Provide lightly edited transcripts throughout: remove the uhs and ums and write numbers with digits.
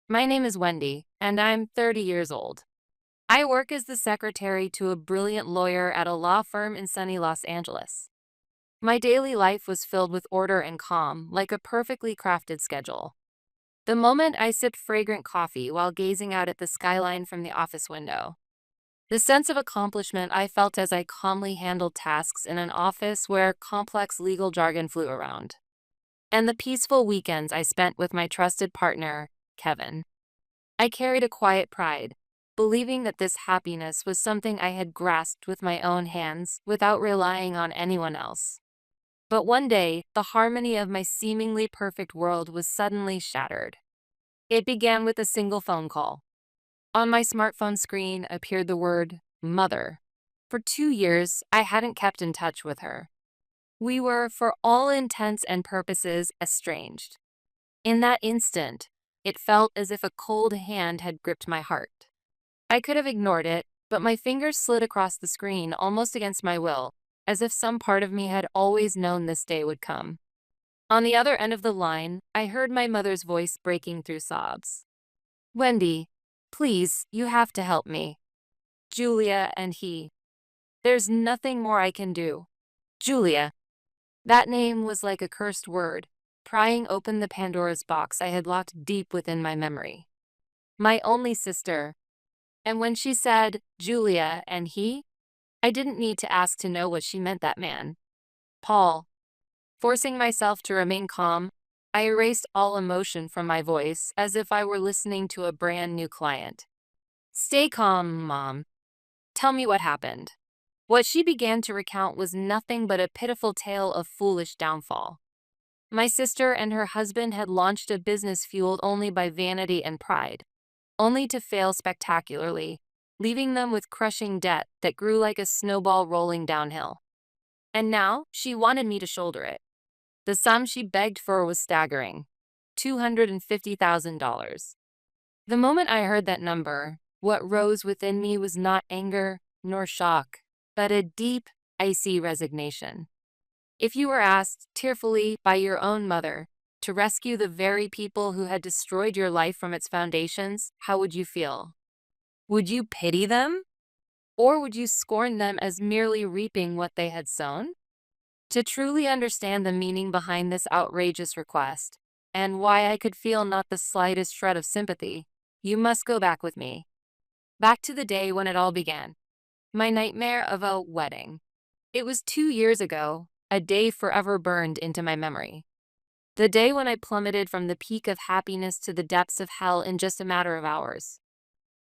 My name is Wendy, and I'm 30 years old. I work as the secretary to a brilliant lawyer at a law firm in sunny Los Angeles. My daily life was filled with order and calm, like a perfectly crafted schedule. The moment I sipped fragrant coffee while gazing out at the skyline from the office window. The sense of accomplishment I felt as I calmly handled tasks in an office where complex legal jargon flew around. And the peaceful weekends I spent with my trusted partner, Kevin. I carried a quiet pride, believing that this happiness was something I had grasped with my own hands without relying on anyone else. But one day, the harmony of my seemingly perfect world was suddenly shattered. It began with a single phone call. On my smartphone screen appeared the word mother. For 2 years, I hadn't kept in touch with her. We were, for all intents and purposes, estranged. In that instant, it felt as if a cold hand had gripped my heart. I could have ignored it, but my fingers slid across the screen almost against my will, as if some part of me had always known this day would come. On the other end of the line, I heard my mother's voice breaking through sobs. Wendy, please, you have to help me. Julia and he. There's nothing more I can do. Julia. That name was like a cursed word, prying open the Pandora's box I had locked deep within my memory. My only sister. And when she said, Julia and he, I didn't need to ask to know what she meant that man. Paul. Forcing myself to remain calm, I erased all emotion from my voice as if I were listening to a brand new client. Stay calm, Mom. Tell me what happened. What she began to recount was nothing but a pitiful tale of foolish downfall. My sister and her husband had launched a business fueled only by vanity and pride, only to fail spectacularly, leaving them with crushing debt that grew like a snowball rolling downhill. And now she wanted me to shoulder it. The sum she begged for was staggering, $250,000. The moment I heard that number, what rose within me was not anger nor shock, but a deep, icy resignation. If you were asked, tearfully, by your own mother, to rescue the very people who had destroyed your life from its foundations, how would you feel? Would you pity them? Or would you scorn them as merely reaping what they had sown? To truly understand the meaning behind this outrageous request, and why I could feel not the slightest shred of sympathy, you must go back with me. Back to the day when it all began. My nightmare of a wedding. It was 2 years ago, a day forever burned into my memory. The day when I plummeted from the peak of happiness to the depths of hell in just a matter of hours.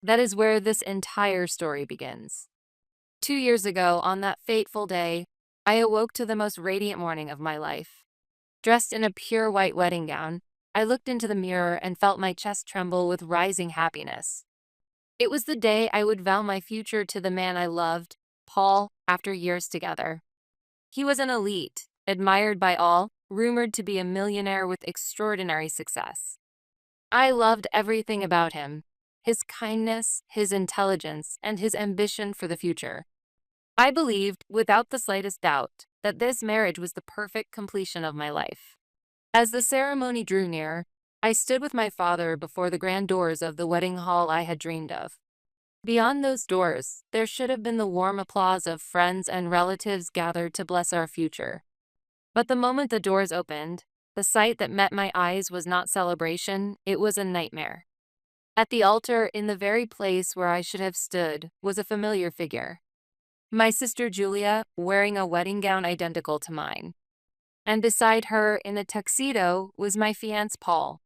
That is where this entire story begins. 2 years ago, on that fateful day, I awoke to the most radiant morning of my life. Dressed in a pure white wedding gown, I looked into the mirror and felt my chest tremble with rising happiness. It was the day I would vow my future to the man I loved, Paul, after years together. He was an elite, admired by all, rumored to be a millionaire with extraordinary success. I loved everything about him, his kindness, his intelligence, and his ambition for the future. I believed, without the slightest doubt, that this marriage was the perfect completion of my life. As the ceremony drew near, I stood with my father before the grand doors of the wedding hall I had dreamed of. Beyond those doors, there should have been the warm applause of friends and relatives gathered to bless our future. But the moment the doors opened, the sight that met my eyes was not celebration, it was a nightmare. At the altar, in the very place where I should have stood, was a familiar figure. My sister Julia, wearing a wedding gown identical to mine. And beside her, in a tuxedo, was my fiancé Paul.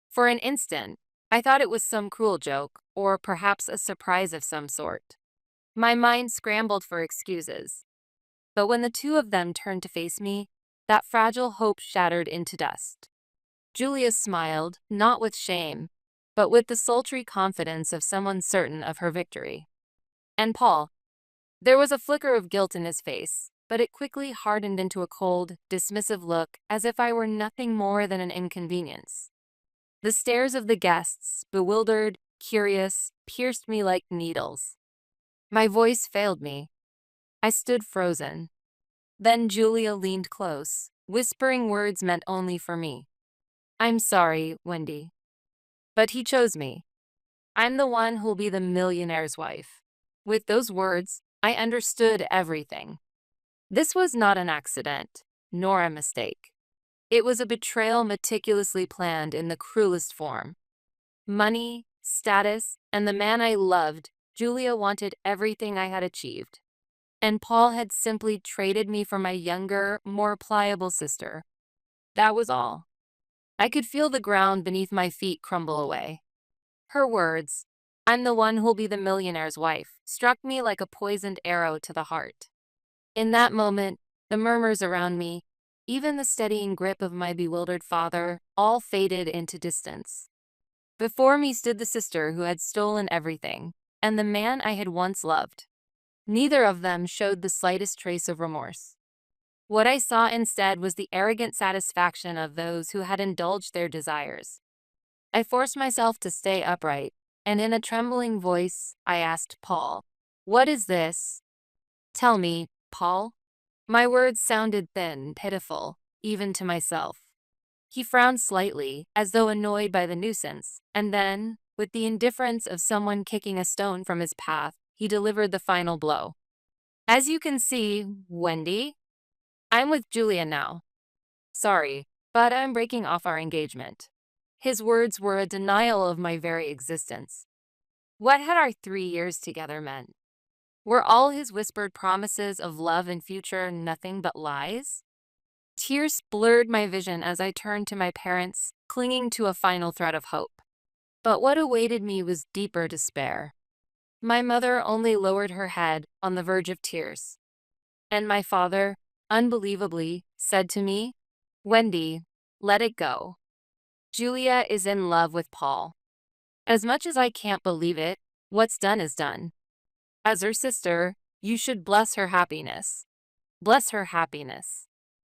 For an instant, I thought it was some cruel joke, or perhaps a surprise of some sort. My mind scrambled for excuses. But when the two of them turned to face me, that fragile hope shattered into dust. Julia smiled, not with shame, but with the sultry confidence of someone certain of her victory. And Paul, there was a flicker of guilt in his face, but it quickly hardened into a cold, dismissive look as if I were nothing more than an inconvenience. The stares of the guests, bewildered, curious, pierced me like needles. My voice failed me. I stood frozen. Then Julia leaned close, whispering words meant only for me. I'm sorry, Wendy. But he chose me. I'm the one who'll be the millionaire's wife. With those words, I understood everything. This was not an accident, nor a mistake. It was a betrayal meticulously planned in the cruelest form. Money, status, and the man I loved, Julia wanted everything I had achieved. And Paul had simply traded me for my younger, more pliable sister. That was all. I could feel the ground beneath my feet crumble away. Her words, "I'm the one who'll be the millionaire's wife," struck me like a poisoned arrow to the heart. In that moment, the murmurs around me, even the steadying grip of my bewildered father, all faded into distance. Before me stood the sister who had stolen everything, and the man I had once loved. Neither of them showed the slightest trace of remorse. What I saw instead was the arrogant satisfaction of those who had indulged their desires. I forced myself to stay upright, and in a trembling voice, I asked Paul, "What is this?" "Tell me, Paul." My words sounded thin, pitiful, even to myself. He frowned slightly, as though annoyed by the nuisance, and then, with the indifference of someone kicking a stone from his path, he delivered the final blow. "As you can see, Wendy, I'm with Julia now. Sorry, but I'm breaking off our engagement." His words were a denial of my very existence. What had our 3 years together meant? Were all his whispered promises of love and future nothing but lies? Tears blurred my vision as I turned to my parents, clinging to a final thread of hope. But what awaited me was deeper despair. My mother only lowered her head on the verge of tears. And my father, unbelievably, said to me, "Wendy, let it go. Julia is in love with Paul." As much as I can't believe it, what's done is done. As her sister, you should bless her happiness. Bless her happiness.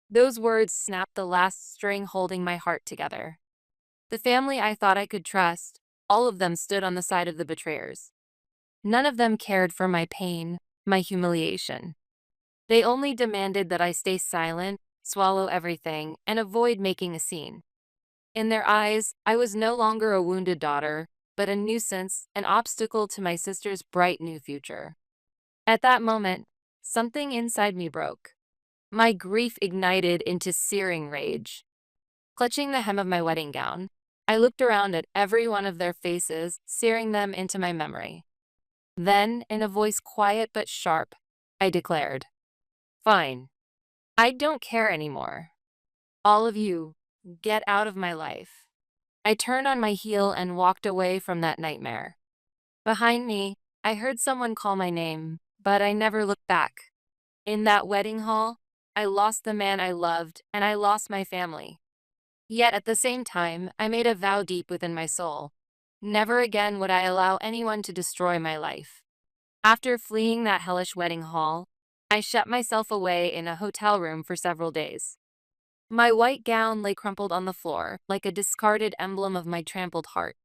Those words snapped the last string holding my heart together. The family I thought I could trust, all of them stood on the side of the betrayers. None of them cared for my pain, my humiliation. They only demanded that I stay silent, swallow everything, and avoid making a scene. In their eyes, I was no longer a wounded daughter, but a nuisance, an obstacle to my sister's bright new future. At that moment, something inside me broke. My grief ignited into searing rage. Clutching the hem of my wedding gown, I looked around at every one of their faces, searing them into my memory. Then, in a voice quiet but sharp, I declared, "Fine. I don't care anymore. All of you, get out of my life." I turned on my heel and walked away from that nightmare. Behind me, I heard someone call my name, but I never looked back. In that wedding hall, I lost the man I loved, and I lost my family. Yet at the same time, I made a vow deep within my soul. Never again would I allow anyone to destroy my life. After fleeing that hellish wedding hall, I shut myself away in a hotel room for several days. My white gown lay crumpled on the floor, like a discarded emblem of my trampled heart.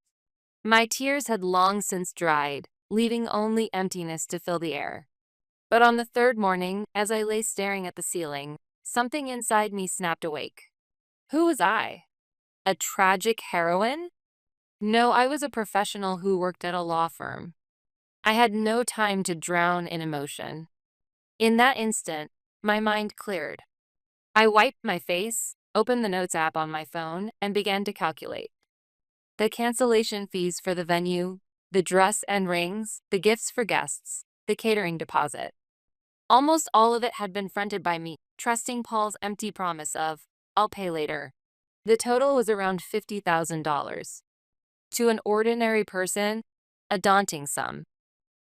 My tears had long since dried, leaving only emptiness to fill the air. But on the third morning, as I lay staring at the ceiling, something inside me snapped awake. Who was I? A tragic heroine? No, I was a professional who worked at a law firm. I had no time to drown in emotion. In that instant, my mind cleared. I wiped my face, opened the Notes app on my phone, and began to calculate. The cancellation fees for the venue, the dress and rings, the gifts for guests, the catering deposit. Almost all of it had been fronted by me, trusting Paul's empty promise of, "I'll pay later." The total was around $50,000. To an ordinary person, a daunting sum.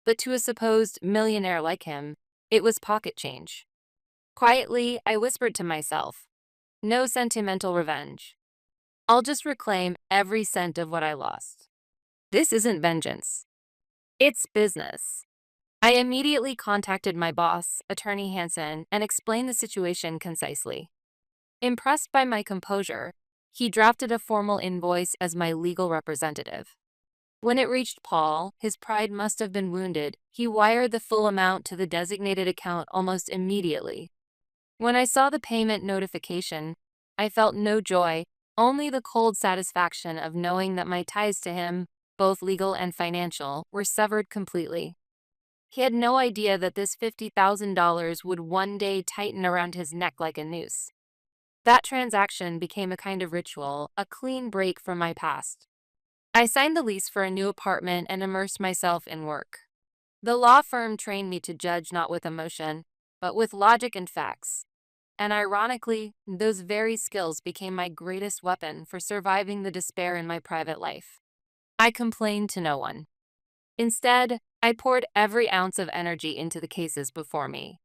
But to a supposed millionaire like him, it was pocket change. Quietly, I whispered to myself, "No sentimental revenge. I'll just reclaim every cent of what I lost." This isn't vengeance. It's business. I immediately contacted my boss, Attorney Hansen, and explained the situation concisely. Impressed by my composure, he drafted a formal invoice as my legal representative. When it reached Paul, his pride must have been wounded. He wired the full amount to the designated account almost immediately. When I saw the payment notification, I felt no joy, Only the cold satisfaction of knowing that my ties to him, both legal and financial, were severed completely. He had no idea that this $50,000 would one day tighten around his neck like a noose. That transaction became a kind of ritual, a clean break from my past. I signed the lease for a new apartment and immersed myself in work. The law firm trained me to judge not with emotion, but with logic and facts. And ironically, those very skills became my greatest weapon for surviving the despair in my private life. I complained to no one. Instead, I poured every ounce of energy into the cases before me.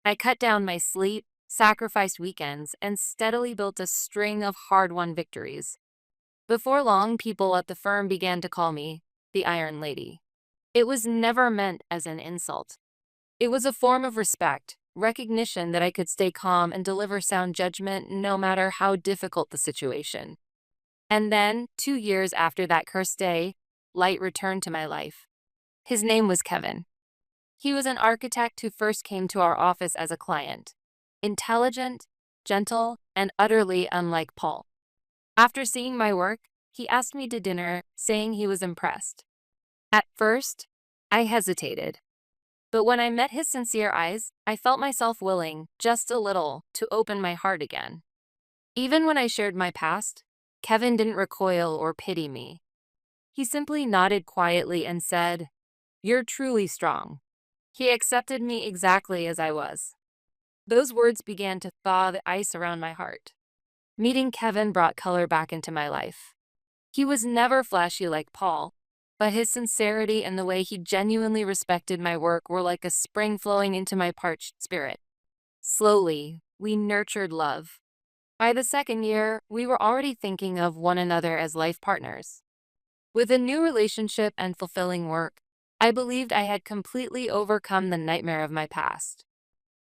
I cut down my sleep, sacrificed weekends, and steadily built a string of hard-won victories. Before long, people at the firm began to call me the Iron Lady. It was never meant as an insult. It was a form of respect, recognition that I could stay calm and deliver sound judgment no matter how difficult the situation. And then, 2 years after that cursed day, light returned to my life. His name was Kevin. He was an architect who first came to our office as a client. Intelligent, gentle, and utterly unlike Paul. After seeing my work, he asked me to dinner, saying he was impressed. At first, I hesitated. But when I met his sincere eyes, I felt myself willing, just a little, to open my heart again. Even when I shared my past, Kevin didn't recoil or pity me. He simply nodded quietly and said, "You're truly strong." He accepted me exactly as I was. Those words began to thaw the ice around my heart. Meeting Kevin brought color back into my life. He was never flashy like Paul, but his sincerity and the way he genuinely respected my work were like a spring flowing into my parched spirit. Slowly, we nurtured love. By the second year, we were already thinking of one another as life partners. With a new relationship and fulfilling work, I believed I had completely overcome the nightmare of my past.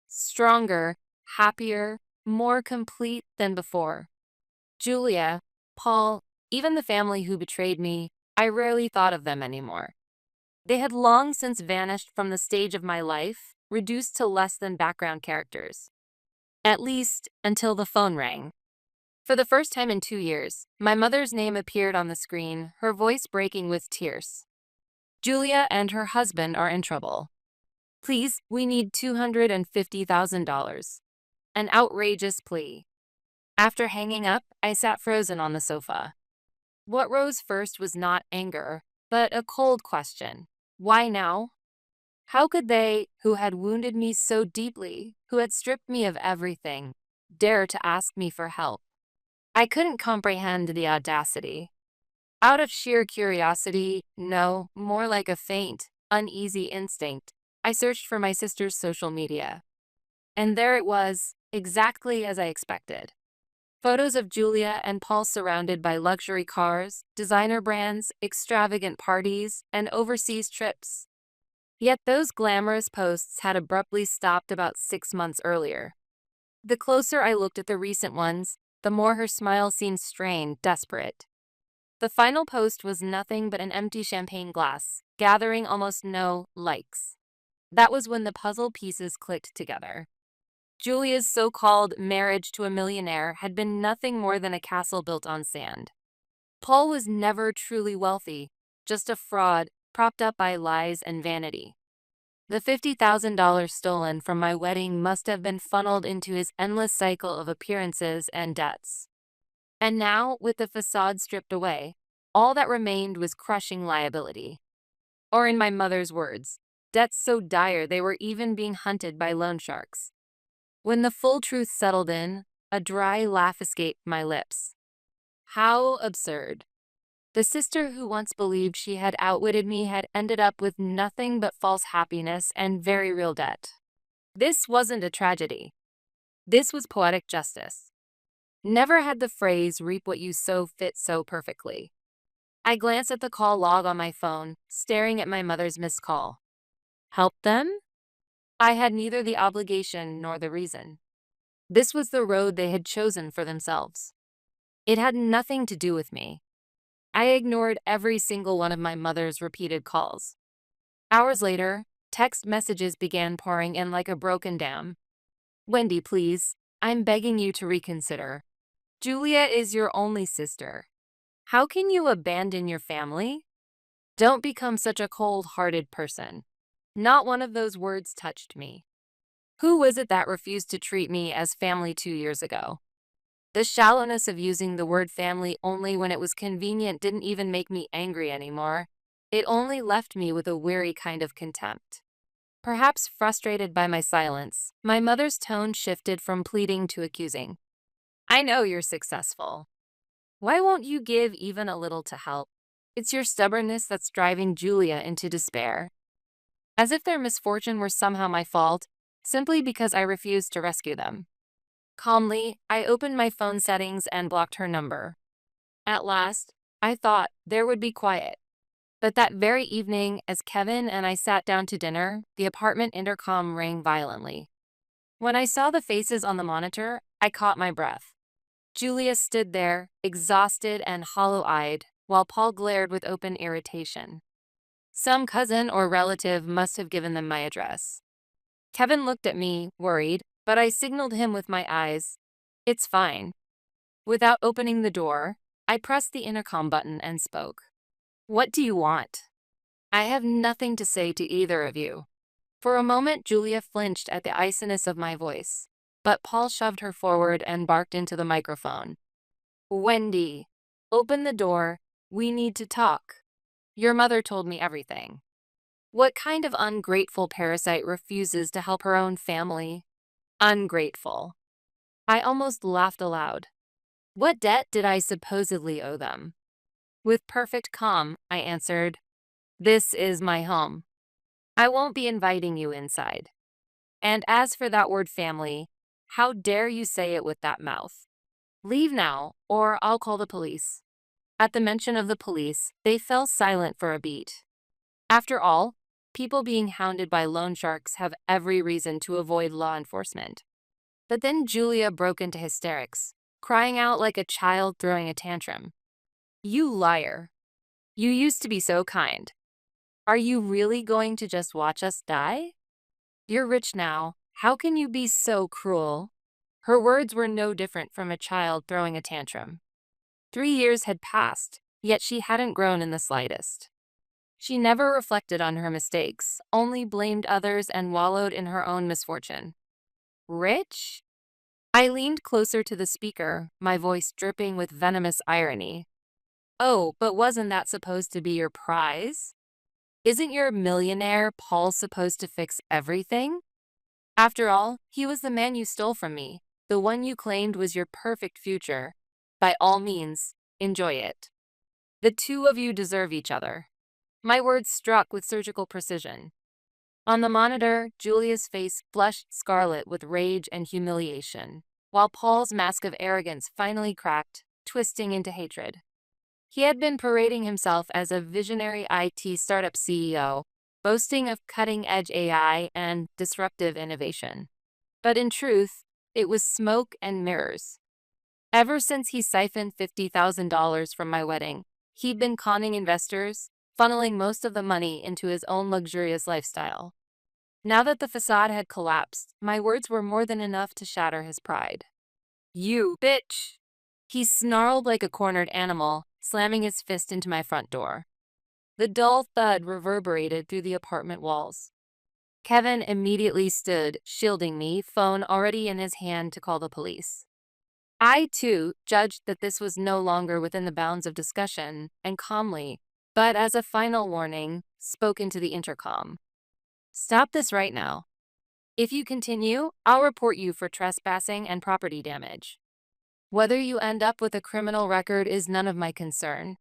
Stronger, happier, more complete than before. Julia, Paul, even the family who betrayed me, I rarely thought of them anymore. They had long since vanished from the stage of my life, reduced to less than background characters. At least, until the phone rang. For the first time in 2 years, my mother's name appeared on the screen, her voice breaking with tears. "Julia and her husband are in trouble. Please, we need $250,000. An outrageous plea." After hanging up, I sat frozen on the sofa. What rose first was not anger, but a cold question. Why now? How could they, who had wounded me so deeply, who had stripped me of everything, dare to ask me for help? I couldn't comprehend the audacity. Out of sheer curiosity, no, more like a faint, uneasy instinct, I searched for my sister's social media. And there it was, exactly as I expected. Photos of Julia and Paul surrounded by luxury cars, designer brands, extravagant parties, and overseas trips. Yet those glamorous posts had abruptly stopped about 6 months earlier. The closer I looked at the recent ones, the more her smile seemed strained, desperate. The final post was nothing but an empty champagne glass, gathering almost no likes. That was when the puzzle pieces clicked together. Julia's so-called marriage to a millionaire had been nothing more than a castle built on sand. Paul was never truly wealthy, just a fraud propped up by lies and vanity. The $50,000 stolen from my wedding must have been funneled into his endless cycle of appearances and debts. And now, with the facade stripped away, all that remained was crushing liability. Or in my mother's words, debts so dire they were even being hunted by loan sharks. When the full truth settled in, a dry laugh escaped my lips. How absurd. The sister who once believed she had outwitted me had ended up with nothing but false happiness and very real debt. This wasn't a tragedy. This was poetic justice. Never had the phrase "reap what you sow" fit so perfectly. I glanced at the call log on my phone, staring at my mother's missed call. Help them? I had neither the obligation nor the reason. This was the road they had chosen for themselves. It had nothing to do with me. I ignored every single one of my mother's repeated calls. Hours later, text messages began pouring in like a broken dam. "Wendy, please, I'm begging you to reconsider. Julia is your only sister. How can you abandon your family? Don't become such a cold-hearted person. Not one of those words touched me. Who was it that refused to treat me as family 2 years ago? The shallowness of using the word family only when it was convenient didn't even make me angry anymore. It only left me with a weary kind of contempt. Perhaps frustrated by my silence, my mother's tone shifted from pleading to accusing. I know you're successful. Why won't you give even a little to help? It's your stubbornness that's driving Julia into despair. As if their misfortune were somehow my fault, simply because I refused to rescue them. Calmly, I opened my phone settings and blocked her number. At last, I thought there would be quiet. But that very evening, as Kevin and I sat down to dinner, the apartment intercom rang violently. When I saw the faces on the monitor, I caught my breath. Julia stood there, exhausted and hollow-eyed, while Paul glared with open irritation. Some cousin or relative must have given them my address. Kevin looked at me, worried, but I signaled him with my eyes. It's fine. Without opening the door, I pressed the intercom button and spoke. What do you want? I have nothing to say to either of you. For a moment, Julia flinched at the iciness of my voice, but Paul shoved her forward and barked into the microphone. Wendy, open the door. We need to talk. Your mother told me everything. What kind of ungrateful parasite refuses to help her own family? Ungrateful. I almost laughed aloud. What debt did I supposedly owe them? With perfect calm, I answered, This is my home. I won't be inviting you inside. And as for that word family, how dare you say it with that mouth? Leave now, or I'll call the police. At the mention of the police, they fell silent for a beat. After all, people being hounded by loan sharks have every reason to avoid law enforcement. But then Julia broke into hysterics, crying out like a child throwing a tantrum. You liar. You used to be so kind. Are you really going to just watch us die? You're rich now. How can you be so cruel? Her words were no different from a child throwing a tantrum. 3 years had passed, yet she hadn't grown in the slightest. She never reflected on her mistakes, only blamed others and wallowed in her own misfortune. Rich? I leaned closer to the speaker, my voice dripping with venomous irony. Oh, but wasn't that supposed to be your prize? Isn't your millionaire Paul supposed to fix everything? After all, he was the man you stole from me, the one you claimed was your perfect future. By all means, enjoy it. The two of you deserve each other. My words struck with surgical precision. On the monitor, Julia's face flushed scarlet with rage and humiliation, while Paul's mask of arrogance finally cracked, twisting into hatred. He had been parading himself as a visionary IT startup CEO, boasting of cutting-edge AI and disruptive innovation. But in truth, it was smoke and mirrors. Ever since he siphoned $50,000 from my wedding, he'd been conning investors, funneling most of the money into his own luxurious lifestyle. Now that the facade had collapsed, my words were more than enough to shatter his pride. You bitch! He snarled like a cornered animal, slamming his fist into my front door. The dull thud reverberated through the apartment walls. Kevin immediately stood, shielding me, phone already in his hand to call the police. I, too, judged that this was no longer within the bounds of discussion, and calmly, but as a final warning, spoke into the intercom. Stop this right now. If you continue, I'll report you for trespassing and property damage. Whether you end up with a criminal record is none of my concern.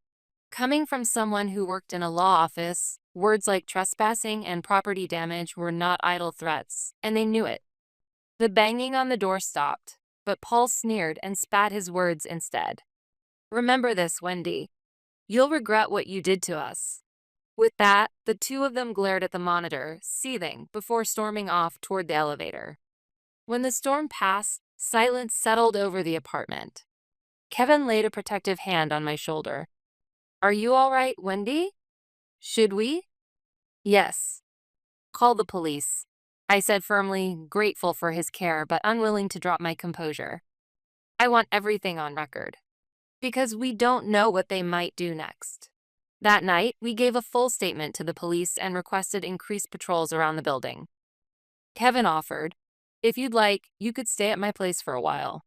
Coming from someone who worked in a law office, words like trespassing and property damage were not idle threats, and they knew it. The banging on the door stopped, but Paul sneered and spat his words instead. Remember this, Wendy. You'll regret what you did to us. With that, the two of them glared at the monitor, seething, before storming off toward the elevator. When the storm passed, silence settled over the apartment. Kevin laid a protective hand on my shoulder. Are you all right, Wendy? Should we? Yes. Call the police, I said firmly, grateful for his care but unwilling to drop my composure. I want everything on record. Because we don't know what they might do next. That night, we gave a full statement to the police and requested increased patrols around the building. Kevin offered, "If you'd like, you could stay at my place for a while."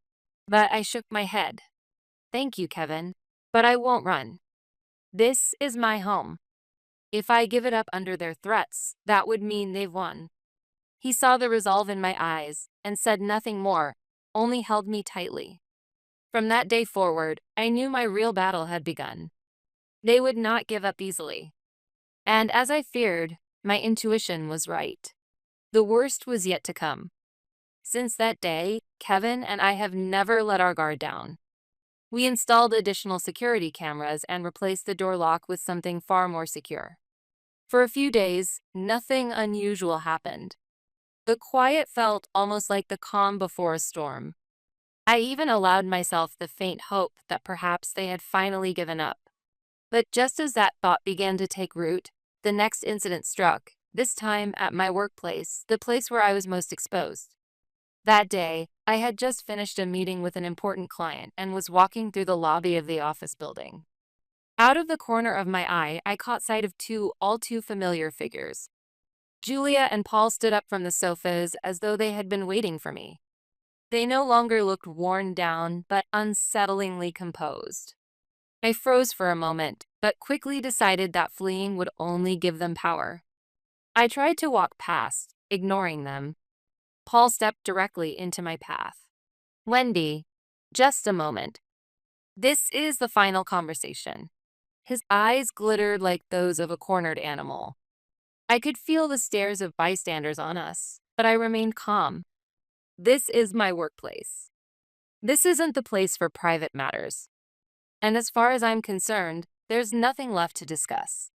But I shook my head. "Thank you, Kevin, but I won't run. This is my home. If I give it up under their threats, that would mean they've won." He saw the resolve in my eyes and said nothing more, only held me tightly. From that day forward, I knew my real battle had begun. They would not give up easily. And as I feared, my intuition was right. The worst was yet to come. Since that day, Kevin and I have never let our guard down. We installed additional security cameras and replaced the door lock with something far more secure. For a few days, nothing unusual happened. The quiet felt almost like the calm before a storm. I even allowed myself the faint hope that perhaps they had finally given up. But just as that thought began to take root, the next incident struck, this time at my workplace, the place where I was most exposed. That day, I had just finished a meeting with an important client and was walking through the lobby of the office building. Out of the corner of my eye, I caught sight of two all too familiar figures. Julia and Paul stood up from the sofas as though they had been waiting for me. They no longer looked worn down, but unsettlingly composed. I froze for a moment, but quickly decided that fleeing would only give them power. I tried to walk past, ignoring them. Paul stepped directly into my path. "Wendy, just a moment. This is the final conversation." His eyes glittered like those of a cornered animal. I could feel the stares of bystanders on us, but I remained calm. "This is my workplace. This isn't the place for private matters. And as far as I'm concerned, there's nothing left to discuss."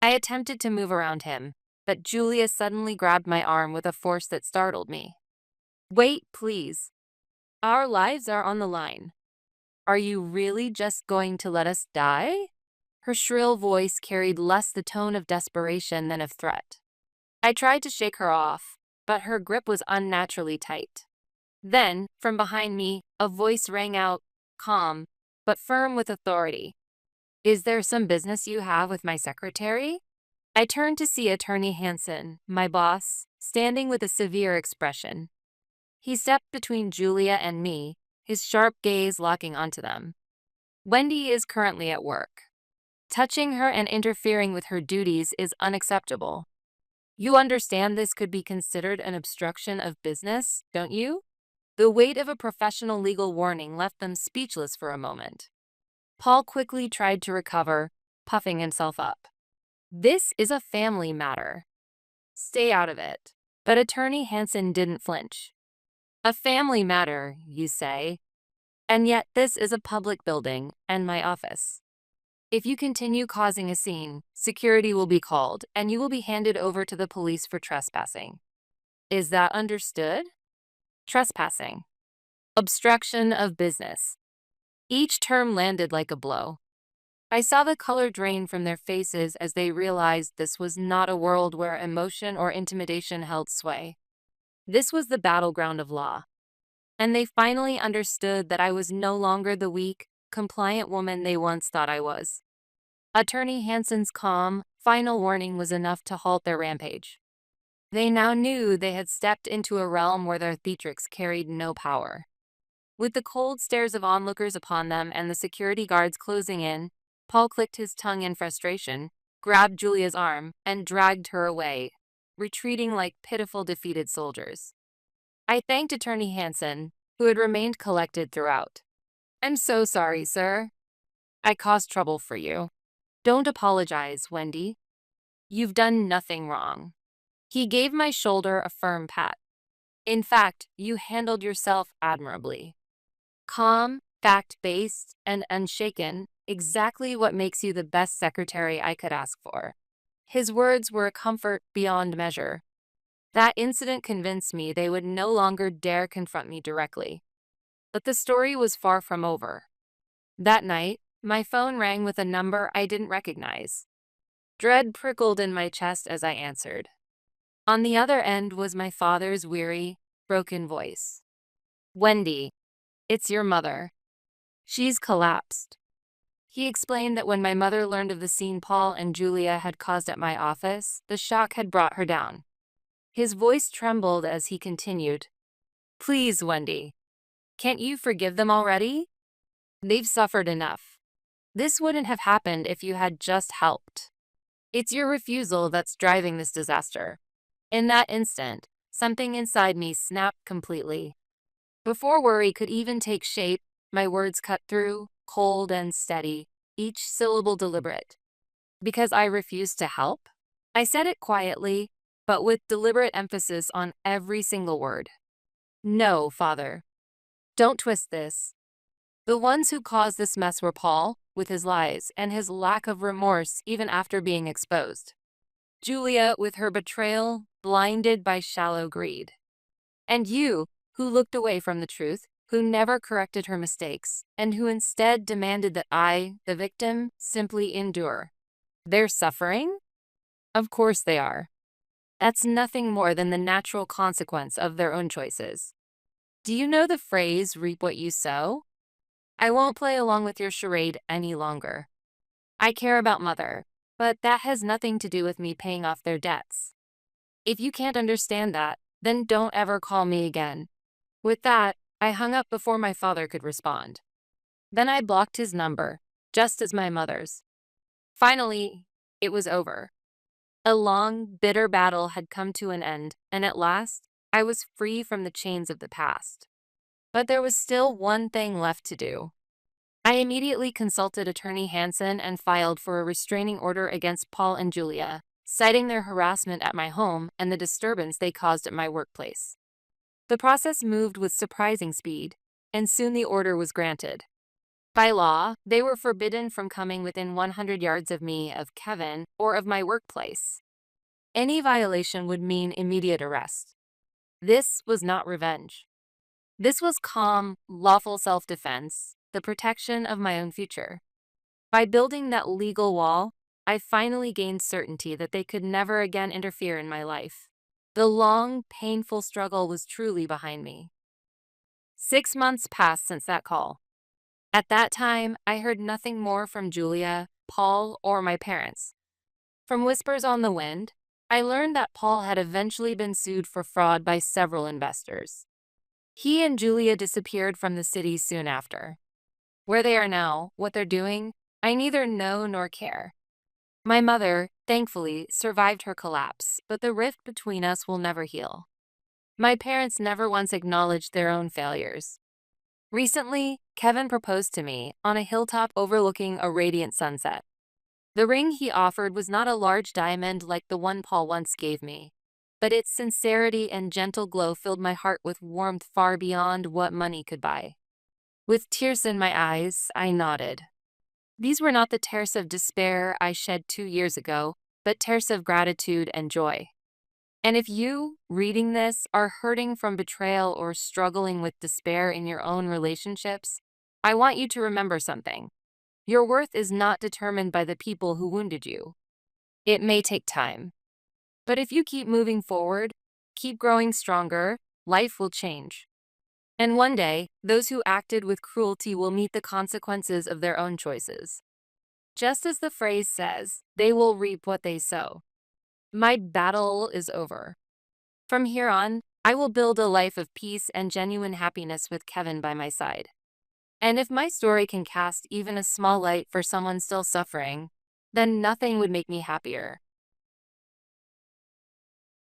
I attempted to move around him, but Julia suddenly grabbed my arm with a force that startled me. "Wait, please. Our lives are on the line. Are you really just going to let us die?" Her shrill voice carried less the tone of desperation than of threat. I tried to shake her off, but her grip was unnaturally tight. Then, from behind me, a voice rang out, calm, but firm with authority. "Is there some business you have with my secretary?" I turned to see Attorney Hansen, my boss, standing with a severe expression. He stepped between Julia and me, his sharp gaze locking onto them. "Wendy is currently at work. Touching her and interfering with her duties is unacceptable. You understand this could be considered an obstruction of business, don't you?" The weight of a professional legal warning left them speechless for a moment. Paul quickly tried to recover, puffing himself up. "This is a family matter. Stay out of it." But Attorney Hansen didn't flinch. "A family matter, you say? And yet this is a public building and my office. If you continue causing a scene, security will be called and you will be handed over to the police for trespassing. Is that understood?" Trespassing. Obstruction of business. Each term landed like a blow. I saw the color drain from their faces as they realized this was not a world where emotion or intimidation held sway. This was the battleground of law. And they finally understood that I was no longer the weak, compliant woman they once thought I was. Attorney Hansen's calm, final warning was enough to halt their rampage. They now knew they had stepped into a realm where their theatrics carried no power. With the cold stares of onlookers upon them and the security guards closing in, Paul clicked his tongue in frustration, grabbed Julia's arm, and dragged her away, retreating like pitiful defeated soldiers. I thanked Attorney Hansen, who had remained collected throughout. "I'm so sorry, sir. I caused trouble for you. Don't apologize, Wendy. You've done nothing wrong." He gave my shoulder a firm pat. "In fact, you handled yourself admirably. Calm, fact-based, and unshaken, exactly what makes you the best secretary I could ask for." His words were a comfort beyond measure. That incident convinced me they would no longer dare confront me directly. But the story was far from over. That night, my phone rang with a number I didn't recognize. Dread prickled in my chest as I answered. On the other end was my father's weary, broken voice. "Wendy, It's your mother. She's collapsed. He explained that when my mother learned of the scene Paul and Julia had caused at my office, the shock had brought her down. His voice trembled as he continued. Please, Wendy. Can't you forgive them already? They've suffered enough. This wouldn't have happened if you had just helped. It's your refusal that's driving this disaster. In that instant, something inside me snapped completely. Before worry could even take shape, my words cut through, cold and steady, each syllable deliberate. Because I refused to help? I said it quietly, but with deliberate emphasis on every single word. No, Father. Don't twist this. The ones who caused this mess were Paul, with his lies, and his lack of remorse even after being exposed. Julia, with her betrayal, blinded by shallow greed. And you, who looked away from the truth, who never corrected her mistakes, and who instead demanded that I, the victim, simply endure. They're suffering? Of course they are. That's nothing more than the natural consequence of their own choices. Do you know the phrase, reap what you sow? I won't play along with your charade any longer. I care about Mother, but that has nothing to do with me paying off their debts. If you can't understand that, then don't ever call me again. With that, I hung up before my father could respond. Then I blocked his number, just as my mother's. Finally, it was over. A long, bitter battle had come to an end, and at last, I was free from the chains of the past. But there was still one thing left to do. I immediately consulted Attorney Hansen and filed for a restraining order against Paul and Julia, citing their harassment at my home and the disturbance they caused at my workplace. The process moved with surprising speed, and soon the order was granted. By law, they were forbidden from coming within 100 yards of me, of Kevin, or of my workplace. Any violation would mean immediate arrest. This was not revenge. This was calm, lawful self-defense, the protection of my own future. By building that legal wall, I finally gained certainty that they could never again interfere in my life. The long, painful struggle was truly behind me. 6 months passed since that call. At that time, I heard nothing more from Julia, Paul, or my parents. From whispers on the wind, I learned that Paul had eventually been sued for fraud by several investors. He and Julia disappeared from the city soon after. Where they are now, what they're doing, I neither know nor care. My mother, thankfully, survived her collapse, but the rift between us will never heal. My parents never once acknowledged their own failures. Recently, Kevin proposed to me on a hilltop overlooking a radiant sunset. The ring he offered was not a large diamond like the one Paul once gave me, but its sincerity and gentle glow filled my heart with warmth far beyond what money could buy. With tears in my eyes, I nodded. These were not the tears of despair I shed 2 years ago, but tears of gratitude and joy. And if you, reading this, are hurting from betrayal or struggling with despair in your own relationships, I want you to remember something. Your worth is not determined by the people who wounded you. It may take time. But if you keep moving forward, keep growing stronger, life will change. And one day, those who acted with cruelty will meet the consequences of their own choices. Just as the phrase says, they will reap what they sow. My battle is over. From here on, I will build a life of peace and genuine happiness with Kevin by my side. And if my story can cast even a small light for someone still suffering, then nothing would make me happier.